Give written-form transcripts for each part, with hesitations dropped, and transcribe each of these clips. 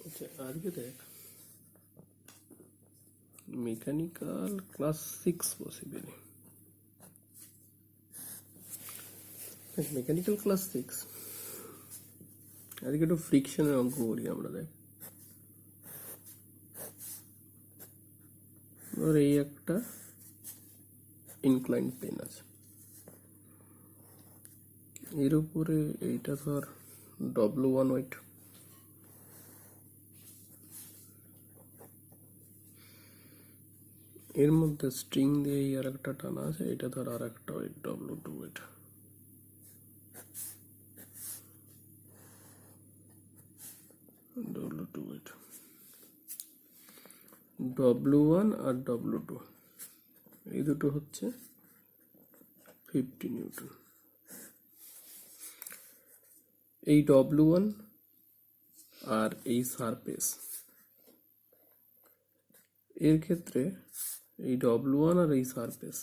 আচ্ছা, আজকে দেখ mechanical class 6 possibly. Mechanical class 6 আজকে একটু ফ্রিকশনের অঙ্ক করি আমরা। দেখ ধর এই একটা ইনক্লাইন প্লেন আছে, এর উপরে এইটা ধর W1 ওয়েট, এর মধ্যে স্ট্রিং দিয়ে আর একটা টানা আছে, এটা ধর আর একটা wait W2 wait. W2 wait, W1 আর W2 এই দুটো হচ্ছে 50 নিউটন। এই W1 আর এই সারফেস এর ক্ষেত্রে এই W1 আর এই সারফেস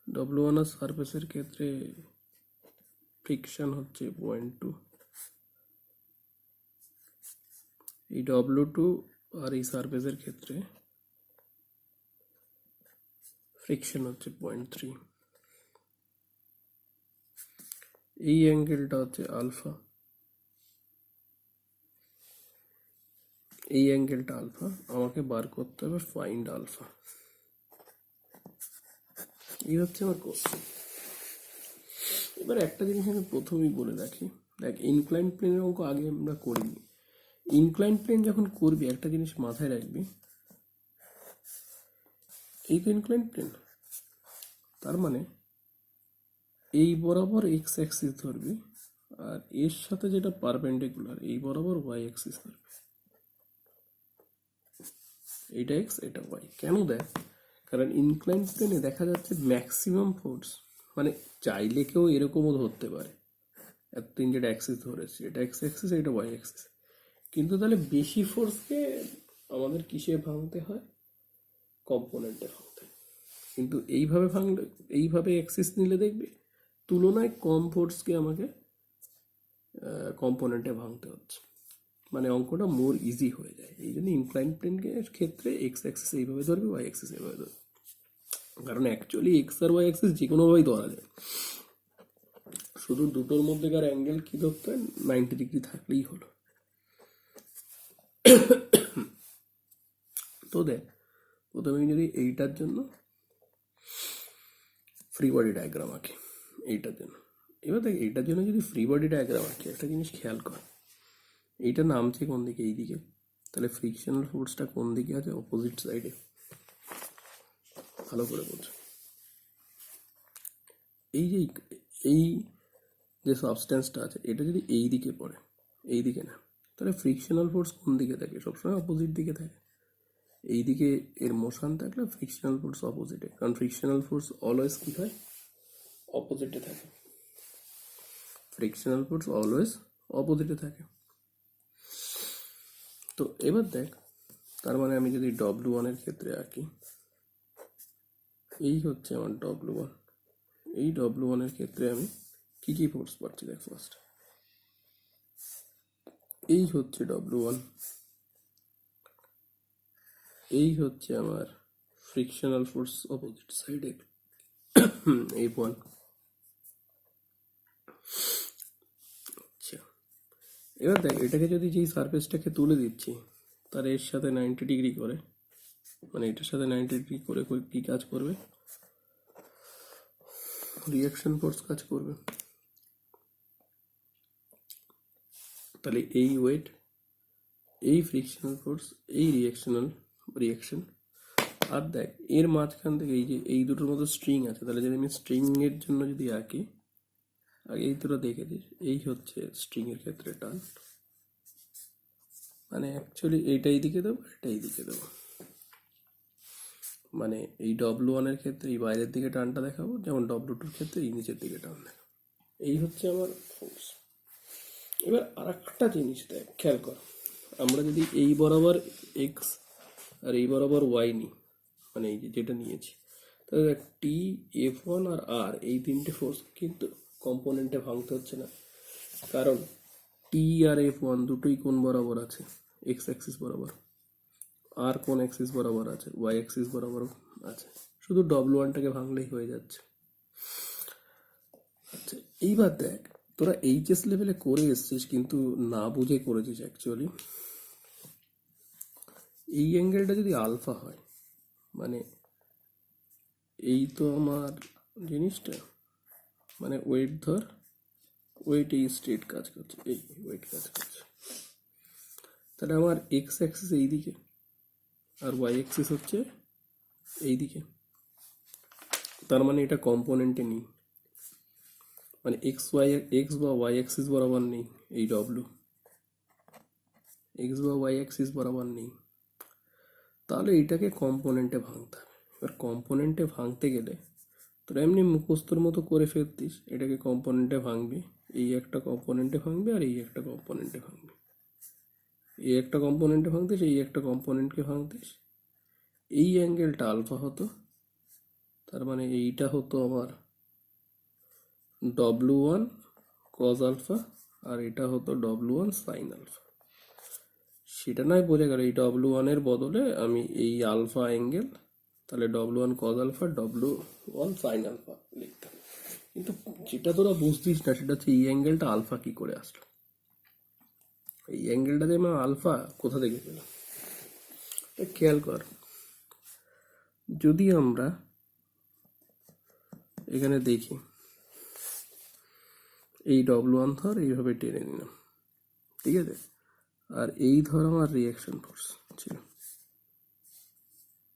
W1 আর সারফেসের ক্ষেত্রে ফ্রিকশন হচ্ছে 0.2, এই W2 আর এই সারফেসের ক্ষেত্রে ফ্রিকশন হচ্ছে 0.3। এই অ্যাঙ্গেলটা হচ্ছে আলফা, এই অ্যাঙ্গেলটা আলফা। আমাকে বার করতে হবে ফাইন্ড আলফা। এই হচ্ছে আমার কোশ্চেন। এবার একটা জিনিস আমি প্রথমেই বলে রাখি, দেখ ইনক্লাইন প্লেনের অঙ্ক আগে আমরা করিনি। ইনক্লাইন প্লেন যখন করবি একটা জিনিস মাথায় রাখবি, এই তো ইনক্লাইন প্লেন, তার মানে এই বরাবর এক্স অ্যাক্সিস ধরবি আর এর সাথে যেটা পারপেন্ডিকুলার এই বরাবর ওয়াই অ্যাক্সিস ধরবি। এটা এক্স এটা ওয়াই। কেন দেখ, কারণ ইনক্লাইন প্লেনে দেখা যাচ্ছে ম্যাক্সিমাম ফোর্স, মানে চাইলে কেউ এরকমও ধরতে পারে, এতদিন যেটা অ্যাক্সিস ধরেছে এটা এক্স অ্যাক্সিস এটা ওয়াই অ্যাক্সিস, কিন্তু তাহলে বেশি ফোর্সকে আমাদের কিসে ভাঙতে হয়, কম্পোনেন্টে ভাঙতে হয়। কিন্তু এইভাবে ভাঙলে, এইভাবে অ্যাক্সিস নিলে দেখবে তুলনায় কম ফোর্সকে আমাকে কম্পোনেন্টে ভাঙতে হচ্ছে, মানে অঙ্কটা মোর ইজি হয়ে যায়। এই জন্য ইনক্লাইন প্লেনের ক্ষেত্রে এক্স অ্যাক্সিস এইভাবে ধরবে, ওয়াই অ্যাক্সিস এইভাবে ধরবে, কারণ অ্যাকচুয়ালি এক্স আর ওয়াই অ্যাক্সিস যে কোনোভাবেই ধরা যায়, শুধু দুটোর মধ্যেকার অ্যাঙ্গেল কি ধরতে হয়, 90 ডিগ্রি থাকলেই হলো। তো দেখ প্রথমে যদি এইটার জন্য ফ্রি বডি ডায়াগ্রাম আঁকি, এইটার জন্য। এবার দেখ এইটার জন্য যদি ফ্রি বডি ডায়াগ্রাম আঁকি, একটা জিনিস খেয়াল কর, এইটা নামছে কোন দিকে, এই দিকে, তাহলে ফ্রিকশনাল ফোর্সটা কোন দিকে আছে, অপোজিট সাইডে। ভালো করে বোঝ, এই যে এই যে সাবস্টেন্সটা আছে এটা যদি এই দিকে পড়ে, এই দিকে না, তাহলে ফ্রিকশনাল ফোর্স কোন দিকে থাকে, সবসময় অপোজিট দিকে থাকে। এই দিকে এর মোশন থাকলে ফ্রিকশনাল ফোর্স অপোজিটে, কারণ ফ্রিকশনাল ফোর্স অলওয়েজ কি হয়, অপোজিটে থাকে। ফ্রিকশনাল ফোর্স অলওয়েজ অপোজিটে থাকে। তো এবার দেখ, তার মানে আমি যদি W1 এর ক্ষেত্রে আঁকি, এই হচ্ছে আমার W1। এই W1 এর ক্ষেত্রে আমি কি কি ফোর্স পাচ্ছি দেখ। ফার্স্ট এই হচ্ছে W1, এই হচ্ছে আমার ফ্রিকশনাল ফোর্স অপোজিট সাইডে F1। আচ্ছা, এবার দেখ এটাকে যদি যেই সারফেসটাকে তুলে দিচ্ছি তার এর সাথে 90 ডিগ্রি করে, মানে এটার সাথে 90 ডিগ্রি করে কি কাজ করবে, রিয়াকশন ফোর্স কাজ করবে। তাহলে এই ওয়েট, এই ফ্রিকশনাল ফোর্স, এই রিয়াকশন, আর দেখ এর মাঝখান থেকে এই যে এই দুটোর মতো স্ট্রিং আছে, তাহলে যদি আমি স্ট্রিং এর জন্য যদি আঁকি, আগে এই দুটো দেখেছিস, এই হচ্ছে স্ট্রিং এর ক্ষেত্রে টান, মানে অ্যাকচুয়ালি এইটা এইদিকে দেবো, এটা এইদিকে দেবো, মানে এই W1 এর ক্ষেত্রে এই বাইরের দিকে টানটা দেখাবো, যেমন W2 এর ক্ষেত্রে এই নিচের দিকে টান দেখাবো। এই হচ্ছে আমার ফোর্স। এবার আর একটা জিনিস দেখ, খেয়াল কর, আমরা যদি এই বরাবর এক্স আর এই বরাবর ওয়াই নিই, মানে এই যেটা নিয়েছি, তাহলে দেখ টি, F1 আর আর এই তিনটে ফোর্স কিন্তু কম্পোনেন্টে ভাঙতে হচ্ছে না, কারণ টি আর এফ ওয়ান দুটোই কোন বরাবর আছে? এক্স অ্যাক্সিস বরাবর। আর কোন অ্যাক্সিস বরাবর আছে? ওয়াই অ্যাক্সিস বরাবর আছে। শুধু ডব্লু ওয়ানটাকে ভাঙলেই হয়ে যাচ্ছে। আচ্ছা, এইবার দেখ, তোরা এইচএস লেভেলে করে এসছিস কিন্তু না বুঝে করেছিস অ্যাকচুয়ালি। এই অ্যাঙ্গেলটা যদি আলফা হয়, মানে এই তো আমার জিনিসটা, মানে ওয়েট ধর, ওয়েট এই স্ট্রেট কাজ করছে, এই ওয়েট কাজ করছে, তাহলে আমার এক্স অ্যাক্সিস এই দিকে আর ওয়াই অ্যাক্সিস হচ্ছে এই দিকে। তার মানে এটা কম্পোনেন্টে নেই, মানে এক্স বা ওয়াই অ্যাক্সিস বরাবর নেই এই ডব্লু, এক্স বা ওয়াই অ্যাক্সিস বরাবর নেই। তাহলে এইটাকে কম্পোনেন্টে ভাঙতে হবে। এবার কম্পোনেন্টে ভাঙতে গেলে তোরা এমনি মুখস্থর মতো করে ফেলতিস, এটাকে কম্পোনেন্টে ভাঙবি, এই একটা কম্পোনেন্টে ভাঙবে আর এই একটা কম্পোনেন্টে ভাঙবে, এই একটা কম্পোনেন্টে ভাঙতিস, এই একটা কম্পোনেন্টকে ভাঙতিস। এই অ্যাঙ্গেলটা আলফা হতো, তার মানে এইটা হতো আমার ডব্লু ওয়ান কজ আলফা, আর এটা হতো ডব্লু ওয়ান সাইন আলফা। সেটা নয় বোঝা গেল, এই ডব্লু ওয়ানের বদলে আমি এই আলফা অ্যাঙ্গেল, তাহলে W one cos alpha W one sine alpha লিখতাম। কিন্তু যেটা তোরা বুঝতিস না সেটা হচ্ছে এই অ্যাঙ্গেলটা আলফা কি করে আসলো, এই অ্যাঙ্গেলটা যে আমি আলফা কোথা থেকে পেলাম। খেয়াল কর, যদি আমরা এখানে দেখি, এই ডব্লু ওয়ান ধর এইভাবে টেনে নিলাম, ঠিক আছে, আর এই ধর আমার রিয়াকশন ফোর্স ছিল,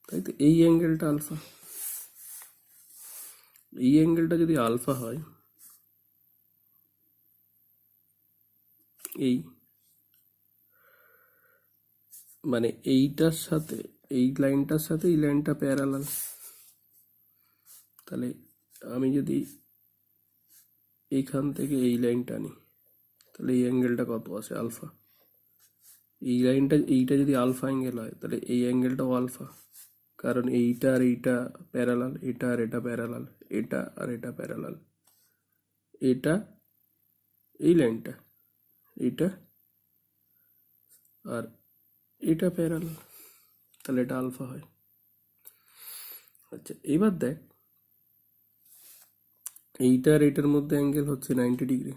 তাই তো এই অ্যাঙ্গেলটা আলফা। এই অ্যাঙ্গেলটা যদি আলফা হয়, এই মানে এইটার সাথে এই লাইনটার সাথে এই লাইনটা প্যারালাল, তাহলে আমি যদি এইখান থেকে এই লাইনটা নিই, তাহলে এই অ্যাঙ্গেলটা কত আছে? আলফা। এই লাইনটা, এইটা যদি আলফা অ্যাঙ্গেল হয় তাহলে এই অ্যাঙ্গেলটাও আলফা, কারণ এইটা আর এইটা প্যারালাল, এটা আর এটা প্যারালাল, এটা আর এটা প্যারালাল, এটা এই লাইনটা, এটা আর এটা প্যারালাল, তাহলে এটা আলফা হয়। আচ্ছা, এবার দেখ, এইটা আর এইটার মধ্যে অ্যাঙ্গেল হচ্ছে 90 ডিগ্রি,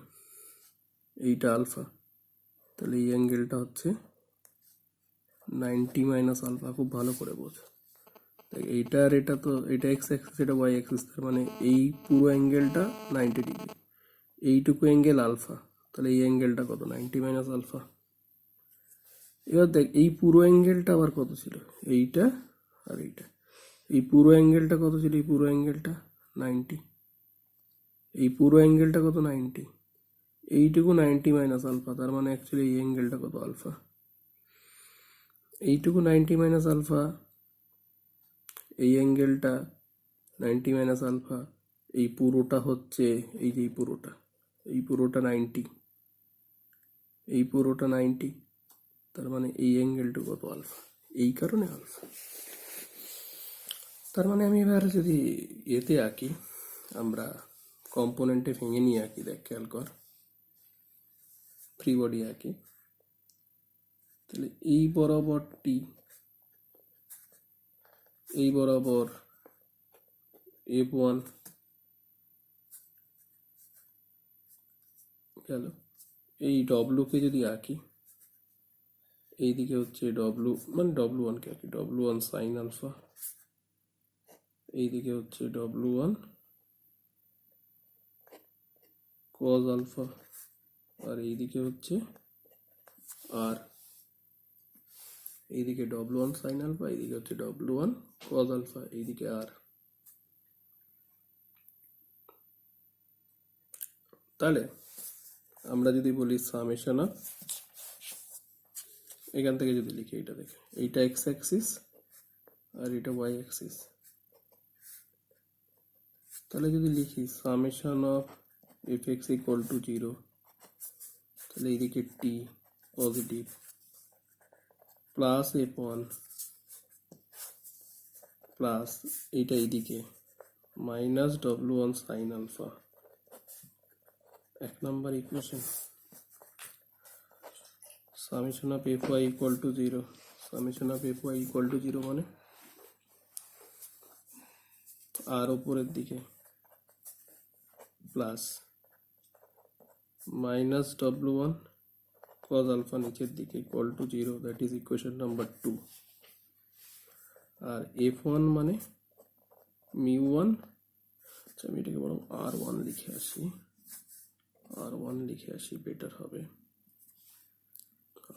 এইটা আলফা, তাহলে এই অ্যাঙ্গেলটা হচ্ছে 90 মাইনাস আলফা। খুব ভালো করে বোঝ, দেখ এইটা আর এটা তো, এটা এক্স অ্যাক্সিস, এটা ওয়াই অ্যাক্সিস, তার মানে এই পুরো অ্যাঙ্গেলটা 90 ডিগ্রি, এইটুকু অ্যাঙ্গেল আলফা, তাহলে এই অ্যাঙ্গেলটা কত? 90 মাইনাস আলফা। এবার দেখ এই পুরো অ্যাঙ্গেলটা আবার কত ছিল? এইটা আর এইটা, এই পুরো অ্যাঙ্গেলটা কত ছিল? এই পুরো অ্যাঙ্গেলটা 90, এই পুরো অ্যাঙ্গেলটা কত? 90, এইটুকু 90 মাইনাস আলফা, তার মানে অ্যাকচুয়ালি এই অ্যাঙ্গেলটা কত? আলফা। এইটুকু 90 মাইনাস আলফা, এই অ্যাঙ্গেলটা 90 মাইনাস আলফা, এই পুরোটা হচ্ছে, এই যে এই পুরোটা, এই পুরোটা 90, এই পুরোটা 90, তার মানে এই অ্যাঙ্গেলটা কত? আলফা। এই কারণে আলফা। তার মানে আমি এবার যদি এতে আঁকি, আমরা কম্পোনেন্টে ভেঙে নিয়ে আঁকি, দেখ খেয়াল কর, ফ্রি বডি আঁকি, তাহলে এই বরাবর টি, এই বরাবর এফ ওয়ান গেল, এই ডব্লুকে যদি আঁকি, এইদিকে হচ্ছে ডব্লু, মানে ডব্লু ওয়ানকে আঁকি, ডব্লু ওয়ান সাইন আলফা, এইদিকে হচ্ছে ডব্লু ওয়ান কজ আলফা, আর এইদিকে হচ্ছে আর, এইদিকে ডব্লু ওয়ান সাইন আলফা, এইদিকে হচ্ছে ডব্লু ওয়ান কজ আলফা, এইদিকে আর। তাহলে আমরা যদি বলি সামেশন অফ, এখান থেকে যদি লিখি, এইটা দেখে, এইটা এক্স অ্যাক্সিস আর এটা ওয়াই অ্যাক্সিস, তাহলে যদি লিখি summation of F X equal to 0, তাহলে এইদিকে T positive plus F one plus এইটা এইদিকে minus W one sine alpha, 1 number equation. Summation of F Y equal to zero, summation of F Y equal to zero মানে আর ওপরের দিকে plus minus W one cos alpha নিচের দিকে equal to zero, that is equation number 2। আর F one মানে mu one, আচ্ছা আমি এটাকে বরং আর ওয়ান লিখে আসি, আর ওয়ান লিখে আসি বেটার হবে।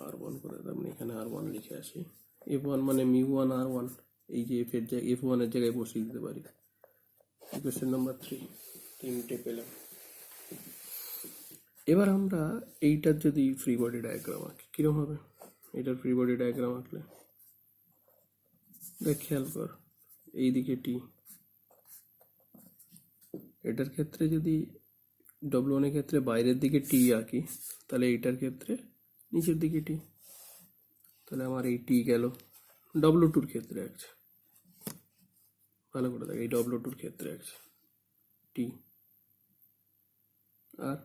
আর ওয়ান করে দিলাম, এখানে আর ওয়ান লিখে আসি। এফ ওয়ান মানে মিউ ওয়ান আর ওয়ান, এই যে এফ এর জায়গায় এফ ওয়ানের জায়গায় বসিয়ে দিতে পারি। ইকুয়েশন নাম্বার 3 তিনটে পেলাম। এবার আমরা এইটার যদি ফ্রি বডি ডায়াগ্রাম আঁকি কিরকম হবে? এটার ফ্রি বডি ডায়াগ্রাম আঁকলে দেখ, খেয়াল কর, এইদিকে টি, এটার ক্ষেত্রে যদি ডব্লু ওয়ানের ক্ষেত্রে বাইরের দিকে টি আঁকি, তাহলে এইটার ক্ষেত্রে নিচের দিকে টি, তাহলে আমার এই টি গেল। ডব্লু টুর ক্ষেত্রে আছে, ভালো করে দেখ, এই ডব্লু টুর ক্ষেত্রে আছে টি। আর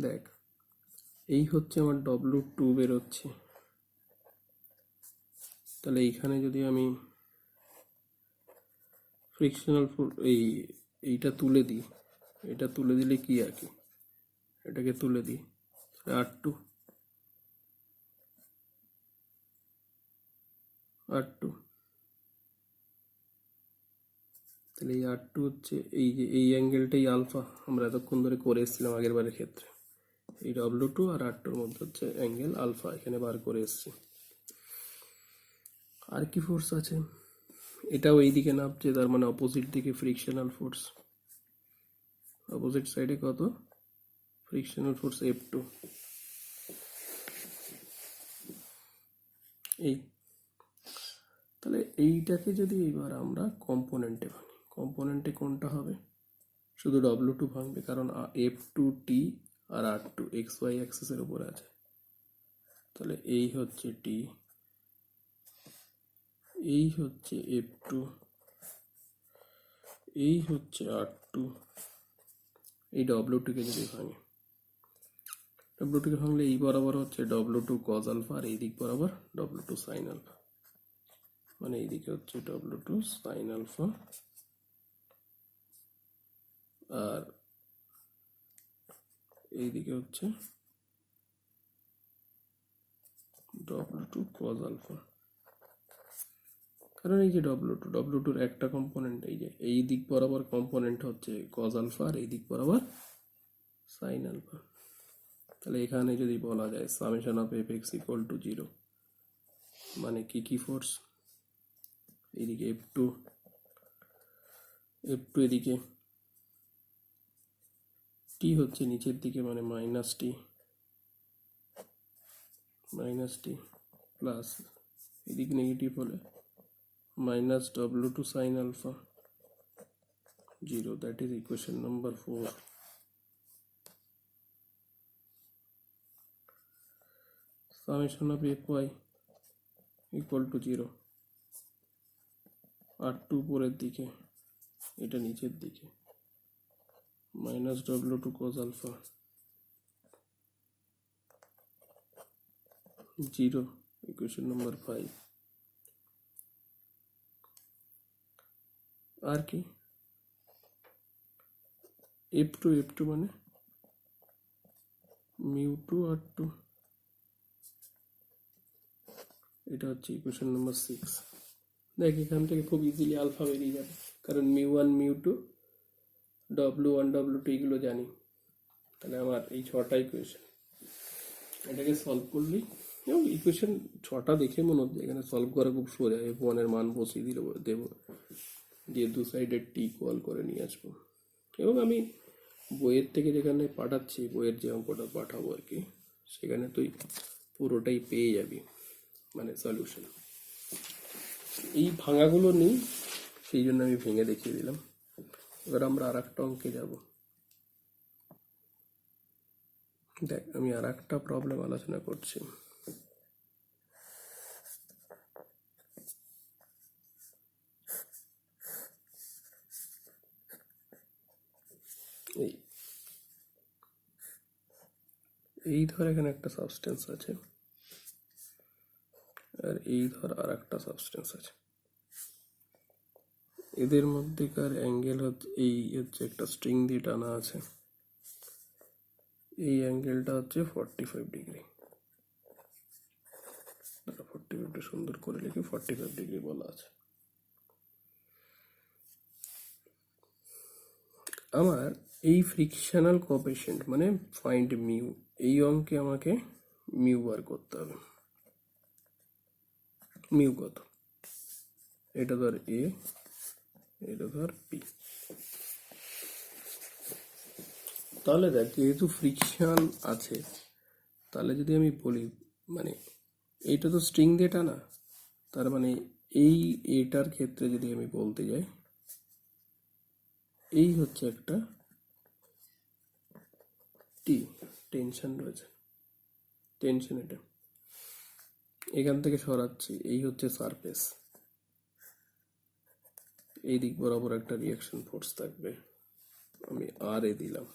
দেখ, এই হচ্ছে আমার ডব্লু টু বেরোচ্ছে, তাহলে এইখানে যদি আমি ফ্রিকশনাল এইটা তুলে দিই, এটা তুলে দিলে কি আঁকি, এটাকে তুলে দিই আর টু, আর টু, তাহলে এই আর টু হচ্ছে এই যে এই অ্যাঙ্গেলটাই আলফা আমরা এতক্ষণ ধরে করে এসেছিলাম আগের বারের ক্ষেত্রে। এই ডব্লু টু আর আর টুর মধ্যে হচ্ছে অ্যাঙ্গেল আলফা, এখানে বার করে এসেছি। আর কি ফোর্স আছে? এটাও এই দিকে নামছে, তার মানে অপোজিট দিকে ফ্রিকশনাল ফোর্স, অপোজিট সাইডে কত ফ্রিকশনাল ফোর্স এফ টু। এই তাহলে এইটাকে যদি এবার আমরা কম্পোনেন্টে ভাঙি, কম্পোনেন্টে কোনটা হবে? শুধু ডব্লু টু ভাঙবে, কারণ এফ টু টি আর আর টু এক্স ওয়াই অ্যাক্সিসের উপরে আছে। তাহলে এই হচ্ছে টি, এই হচ্ছে এফ টু, এই হচ্ছে আর টু। এই ডব্লু টুকে যদি ভাঙে, ডব্লু টুকে ভাঙলে এই বরাবর হচ্ছে ডব্লু টু কজ আলফা, আর এই দিক বরাবর ডব্লু টু সাইন আলফা, মানে এইদিকে হচ্ছে ডব্লু টু সাইন আলফা, আর এইদিকে হচ্ছে ডব্লু টু কজ আলফা। কারণ এই যে ডব্লু টুর একটা কম্পোনেন্ট, এই যে এই দিক বরাবর কম্পোনেন্ট হচ্ছে কজ আলফা, আর এই দিক বরাবর সাইন আলফা। তাহলে এখানে যদি বলা যায় summation of F X equal to zero, মানে কি কি ফোর্স? এইদিকে এফ টু, এফ টু এদিকে টি হচ্ছে নিচের দিকে, মানে minus T, minus T plus এদিকে নেগেটিভ হলে minus W two sine alpha zero, that is equation number 4। Summation of F Y equal to zero, R two উপরের দিকে, এটা নিচের দিকে, minus W two cos alpha zero, equation number 5। আর কি F two মানে মিউ টু আর টু, এটা হচ্ছে ইকুয়েশন নাম্বার 6। দেখ, এখান থেকে খুব ইজিলি আলফা বেরিয়ে যাবে, কারণ mu one mu two W one W two এগুলো জানি। তাহলে আমার এই 6টা ইকুয়েশন, এটাকে সলভ করলেই, এবং ইকুয়েশন 6টা দেখে মনে হচ্ছে এখানে সলভ করা খুব সোজা। এফ ওয়ানের মান বসিয়ে দেবো, দিয়ে দু সাইডের টি ইকুয়াল করে নিয়ে আসবো। এবং আমি বইয়ের থেকে যেখানে পাঠাচ্ছি, বইয়ের যে অঙ্কটা পাঠাবো আর কি, সেখানে তুই পুরোটাই পেয়ে যাবি, মানে সলিউশন। এই ভাঙাগুলো নেই, সেই জন্য আমি ভেঙে দেখিয়ে দিলাম। এবার আমরা আর একটা অঙ্কে যাব। দেখ, আমি আর একটা প্রবলেম আলোচনা করছি। এই এই ধর এখানে একটা সাবস্টেন্স আছে, আর এই ধর আর একটা সাবস্টেন্স আছে, এদের মধ্যেকার অ্যাঙ্গেল হচ্ছে এই হচ্ছে একটা স্ট্রিং দিয়ে টানা আছে, এই অ্যাঙ্গেলটা হচ্ছে 45 ডিগ্রি। 45টা সুন্দর করে লিখে 45 ডিগ্রি বলা আছে। আমার এই ফ্রিকশনাল কোএফিসিয়েন্ট মানে ফাইন্ড মিউ, এই অঙ্কে আমাকে মিউ বার করতে হবে। মিউ কত? এটা ধর এ, এটা ধর পি। তাহলে দেখ, যেহেতু ফ্রিকশন আছে, তাহলে যদি আমি বলি মানে এইটা তো স্ট্রিং দিয়ে টানা, তার মানে এই এটার ক্ষেত্রে যদি আমি বলতে যাই, এই হচ্ছে একটা টি, টেনশন রয়েছে, টেনশন এটা এখান থেকে সরাচ্ছি, এই হচ্ছে সারফেস, এই দিক বরাবর একটা রিয়াকশন ফোর্স থাকবে, আমি আর এ দিলাম,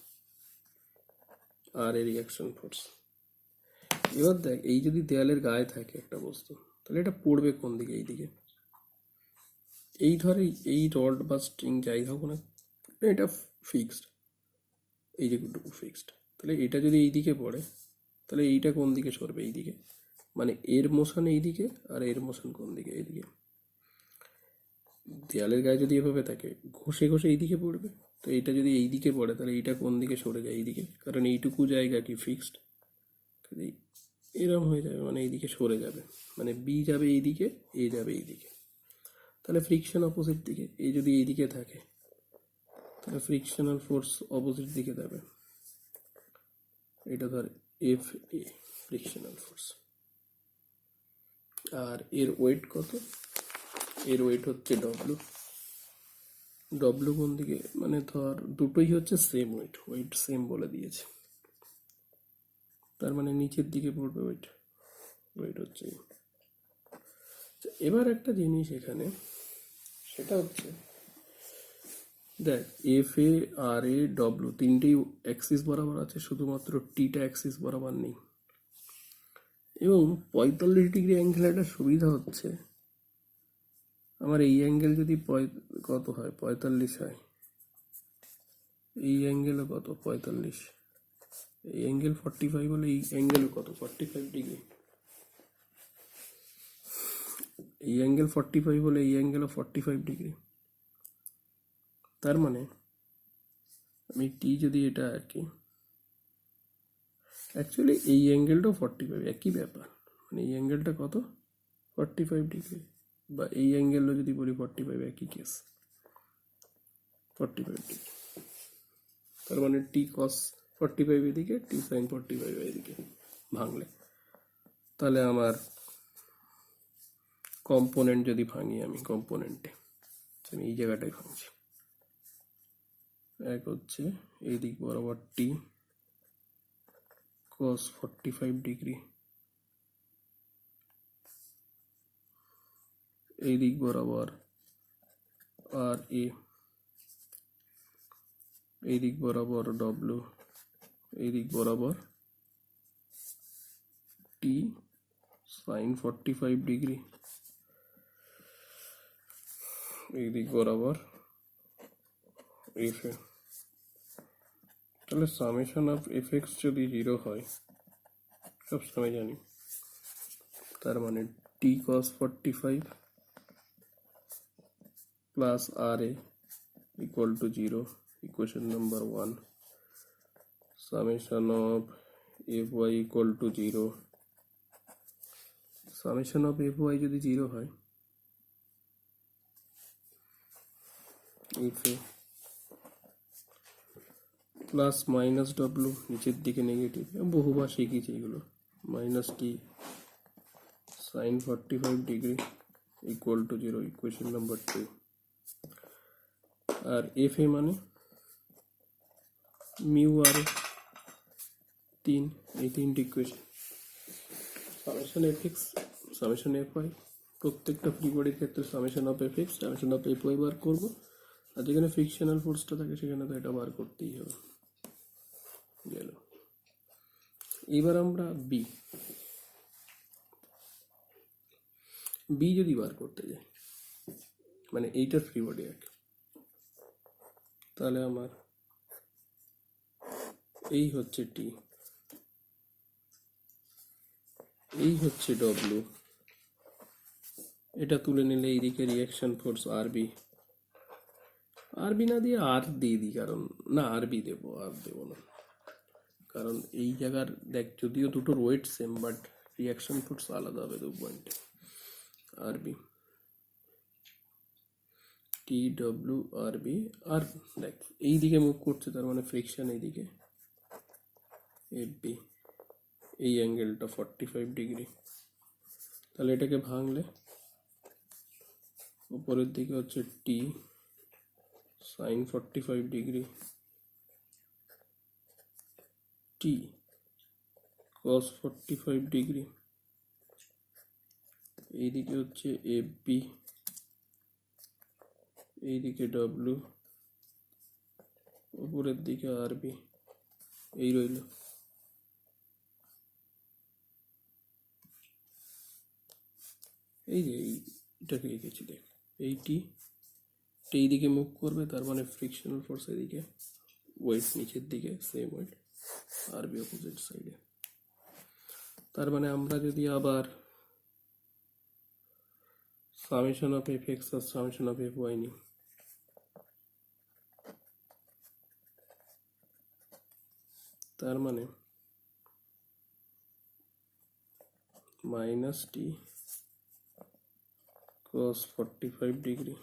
আর এ রিয়াকশন ফোর্স। এবার দেখ, এই যদি দেয়ালের গায়ে থাকে একটা বস্তু, তাহলে এটা পড়বে কোন দিকে? এই দিকে। এই ধরে এই রড বা স্ট্রিং যাই হোক না, এটা ফিক্সড, এই যেটুকু ফিক্সড, তাহলে এটা যদি এই দিকে পড়ে, তাহলে এইটা কোন দিকে সরবে? এই দিকে। মানে এর মোশন এই দিকে, আর এর মোশন কোন দিকে? এইদিকে। দেয়ালের গায়ে যদি এভাবে থাকে, ঘষে ঘষে এই দিকে পড়বে, তো এইটা যদি এই দিকে পড়ে, তাহলে এইটা কোন দিকে সরে যায়? এইদিকে, কারণ এইটুকু জায়গা কি ফিক্সড, এরম হয়ে যাবে, মানে এইদিকে সরে যাবে, মানে বি যাবে এইদিকে, এ যাবে এইদিকে, তাহলে ফ্রিকশন অপোজিট দিকে। এই যদি এইদিকে থাকে, তাহলে ফ্রিকশনাল ফোর্স অপোজিট দিকে যাবে। এটা ধর এফ এ ফ্রিকশনাল ফোর্স, আর এর ওয়েট কত? এর ওয়েট হচ্ছে ডব্লু। ডব্লু কোন দিকে? মানে ধর দুটোই হচ্ছে সেম ওয়েট, ওয়েট সেম বলে দিয়েছে, তার মানে নিচের দিকে পড়বে ওয়েট, ওয়েট হচ্ছে। এবার একটা জিনিস এখানে, সেটা হচ্ছে দেখ, F A, R A, W তিনটেই অ্যাক্সিস বরাবর আছে, শুধুমাত্র টিটা অ্যাক্সিস বরাবর নেই। এবং 45 ডিগ্রি অ্যাঙ্গেল একটা সুবিধা হচ্ছে, আমার এই অ্যাঙ্গেল যদি কত হয়? 45 হয়, এই অ্যাঙ্গেলও কত? 45। এই অ্যাঙ্গেল 45 হলে এই অ্যাঙ্গেলও কত? 45 ডিগ্রি। এই অ্যাঙ্গেল 45 হলে এই অ্যাঙ্গেলও 45 ডিগ্রি। তার মানে আমি টি যদি এটা আর কি, অ্যাকচুয়ালি এই অ্যাঙ্গেলটাও 45, একই ব্যাপার, মানে এই অ্যাঙ্গেলটা কত? 45 ডিগ্রি, বা এই অ্যাঙ্গেলও যদি বলি 45, একই কেস, 45 ডিগ্রি। তার মানে টি কস 45 এদিকে, টি সাইন 45 এদিকে ভাঙলে, তাহলে আমার কম্পোনেন্ট যদি ভাঙি, আমি কম্পোনেন্টে আমি এই জায়গাটায় ভাঙছি। এক হচ্ছে এই দিক বরাবর টি cos 45 ডিগ্রি, এই দিক বরাবর আর এ, এই দিক বরাবর ডব্লু, এই দিক বরাবর টি সাইন 45 ডিগ্রি, এই দিক বরাবর এফ এ। তাহলে সামেশন অফ এফ এক্স যদি 0 হয়, সবসময় জানি, তার মানে T cos 45 plus R A equal to 0, equation number 1। Summation of F Y equal to 0, summation of F Y যদি 0 হয়, F A plus minus W, নিচের দিকে নেগেটিভ, বহুবার শিখেছি এগুলো, minus T sine 45 degree equal to 0, equation number 2। আর F A মানে mu R A, 3, এই তিনটি equation. Summation F X, summation F Y, প্রত্যেকটা ফ্রি বডির ক্ষেত্রে summation of F X, summation of F Y বার করবো, আর যেখানে ফ্রিকশনাল ফোর্সটা থাকে সেখানে তো এটা বার করতেই হবে। গেল। এইবার আমরা বি যদি বার করতে যাই, মানে এইটার ফ্রি বডি আর কি, তাহলে আমার এই হচ্ছে টি, এই হচ্ছে ডব্লিউ, এটা তুলে নিলে এইদিকে রিয়াকশন ফোর্স আরবি, আরবি না দিয়ে আর দিয়ে দিই, কারণ না আরবি দেবো, আর দেবো না, কারণ এই জায়গার দেখ যদিও দুটোর weight same but reaction force আলাদা হবে 2 পয়েন্টে। আরবি টি ডব্লিউ আরবি, আর দেখ এই দিকে মুভ করছে তার মানে ফ্রিকশন এইদিকে, এফ বি, এই অ্যাঙ্গেলটা 45 ডিগ্রি, তাহলে এটাকে ভাঙলে উপরের দিকে হচ্ছে টি সাইন 45 ডিগ্রি, টি কস 45 ডিগ্রি, এইদিকে হচ্ছে এফ বি, এইদিকে ডব্লিউ, উপরের দিকে আরবি, এই রইল। এই যে এইটাকে লিখেছি দেখ, এইটি এই দিকে মুভ করবে তার মানে ফ্রিকশনাল ফোর্স এদিকে, ওয়েট নিচের দিকে সেম ওয়েট, আরবি অপোজিট সাইডে। তার মানে আমরা যদি আবার সামেশন অফ এফ এক্স আর সামেশন অফ এফ ওয়াই নিই, তার মানে minus T cos 45 degree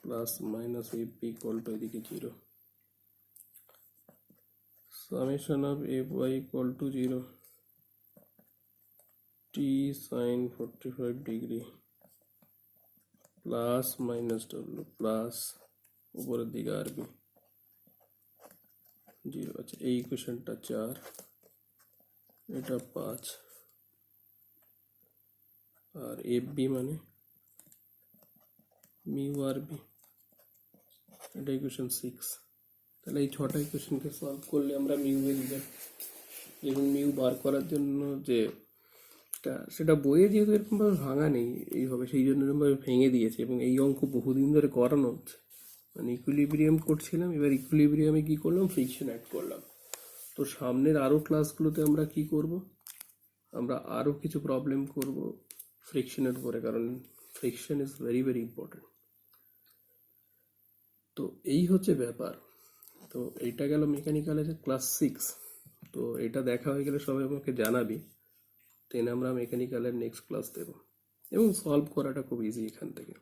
plus minus F B equal to এদিকে 0, summation of F Y equal to 0, T sine 45 degree plus minus W plus উপরের দিকে আরবি 0। আচ্ছা এই ইকুয়েশনটা 4, এটা 5, আর এফ বি মানে মিউ আরবি, এটা ইকুয়েশন 6। তাহলে এই 6টা ইকুয়েশনকে সলভ করলে আমরা মিউ এর রেজাল্ট, এবং মিউ বার করার জন্য যে সেটা বইয়ে যেহেতু এরকমভাবে ভাঙা নেই এইভাবে, সেই জন্য এরকমভাবে ভেঙে দিয়েছে, এবং এই অঙ্ক বহুদিন ধরে করানো হচ্ছে। মানে ইকুইলিব্রিয়াম করছিলাম, এবার ইকুইলিব্রিয়ামে কি করলাম, ফ্রিকশন অ্যাড করলাম। তো সামনের আরও ক্লাসগুলোতে আমরা কি করব, আমরা আরও কিছু প্রবলেম করব ফ্রিকশনের উপরে, কারণ friction is very very important. তো এই হচ্ছে ব্যাপার। তো এইটা গেল মেকানিক্যালের ক্লাস 6। তো এটা দেখা হয়ে গেলে সবাই আমাকে জানাবি, দেন আমরা মেকানিক্যালের নেক্সট ক্লাস দেব, এবং সলভ করাটা খুব ইজি এখান থেকে।